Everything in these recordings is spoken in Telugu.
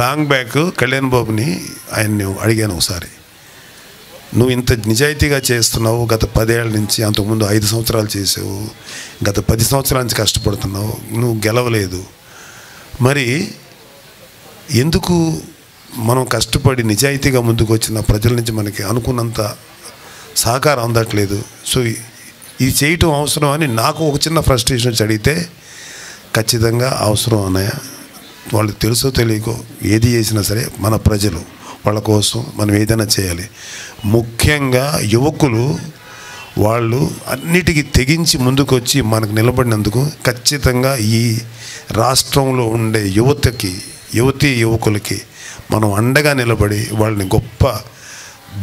లాంగ్ బ్యాక్ కళ్యాణ్ బాబుని ఆయన్ని అడిగాను ఒకసారి, నువ్వు ఇంత నిజాయితీగా చేస్తున్నావు, గత 10 ఏళ్ళ నుంచి, అంతకుముందు 5 సంవత్సరాలు చేసావు, గత 10 సంవత్సరాల నుంచి కష్టపడుతున్నావు, నువ్వు గెలవలేదు, మరి ఎందుకు మనం కష్టపడి నిజాయితీగా ముందుకు వచ్చిన ప్రజల నుంచి మనకి అనుకున్నంత సహకారం అందట్లేదు, సో ఇది చేయటం అవసరం అని నాకు ఒక చిన్న ఫ్రస్ట్రేషన్ వచ్చి అడిగితే, ఖచ్చితంగా అవసరం అన్నయ్య, వాళ్ళకి తెలుసో తెలియకో ఏది చేసినా సరే మన ప్రజలు వాళ్ళ కోసం మనం ఏదైనా చేయాలి. ముఖ్యంగా యువకులు వాళ్ళు అన్నిటికీ తెగించి ముందుకు వచ్చి మనకు నిలబడినందుకు ఖచ్చితంగా ఈ రాష్ట్రంలో ఉండే యువకులకి మనం అండగా నిలబడి వాళ్ళని గొప్ప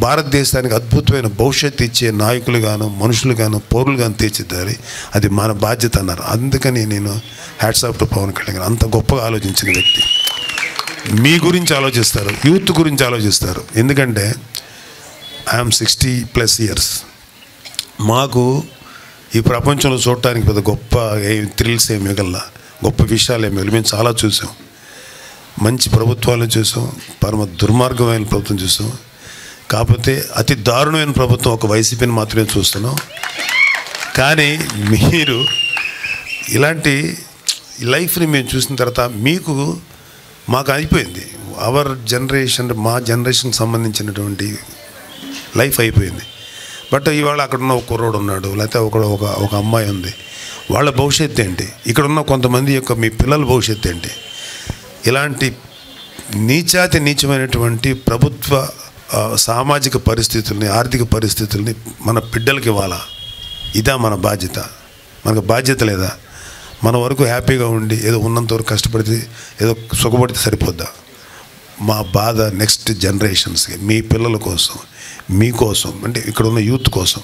భారతదేశానికి అద్భుతమైన భవిష్యత్తు ఇచ్చే నాయకులుగాను, మనుషులుగాను, పౌరులుగాను తీర్చిదిద్దాలి. అది మన బాధ్యత అన్నారు. అందుకని నేను hats off to Pavan Kalyan garu. అంత గొప్పగా ఆలోచించిన వ్యక్తి. మీ గురించి ఆలోచిస్తారు, యూత్ గురించి ఆలోచిస్తారు. ఎందుకంటే ఐఎమ్ 60+ ఇయర్స్. మాకు ఈ ప్రపంచంలో చూడటానికి పెద్ద గొప్ప థ్రిల్స్ ఏమి మిగల్లా, గొప్ప విషయాలు ఏమి మిగల. మేము చాలా చూసాం, మంచి ప్రభుత్వాలు చూసాం, పరమ దుర్మార్గమైన ప్రభుత్వం చూసాం. కాకపోతే అతి దారుణమైన ప్రభుత్వం ఒక వైసీపీని మాత్రమే చూస్తున్నాం. కానీ మీరు ఇలాంటి లైఫ్ని మేము చూసిన తర్వాత మాకు అయిపోయింది. అవర్ జనరేషన్, మా జనరేషన్కి సంబంధించినటువంటి లైఫ్ అయిపోయింది. బట్ ఇవాళ అక్కడ ఉన్న ఒక కుర్రోడు ఉన్నాడు, లేకపోతే ఒక అమ్మాయి ఉంది, వాళ్ళ భవిష్యత్తు ఏంటి? ఇక్కడ ఉన్న కొంతమంది యొక్క మీ పిల్లల భవిష్యత్తు ఏంటి? ఇలాంటి నీచమైనటువంటి ప్రభుత్వ సామాజిక పరిస్థితుల్ని, ఆర్థిక పరిస్థితుల్ని మన బిడ్డలకి ఇవ్వాలా? ఇదా మన బాధ్యత? మనకు బాధ్యత లేదా? మన వరకు హ్యాపీగా ఉండి ఏదో ఉన్నంతవరకు కష్టపడితే ఏదో సుఖపడితే సరిపోద్దా? మా బాధ నెక్స్ట్ జనరేషన్స్కి, మీ పిల్లల కోసం, మీకోసం, అంటే ఇక్కడ ఉన్న యూత్ కోసం.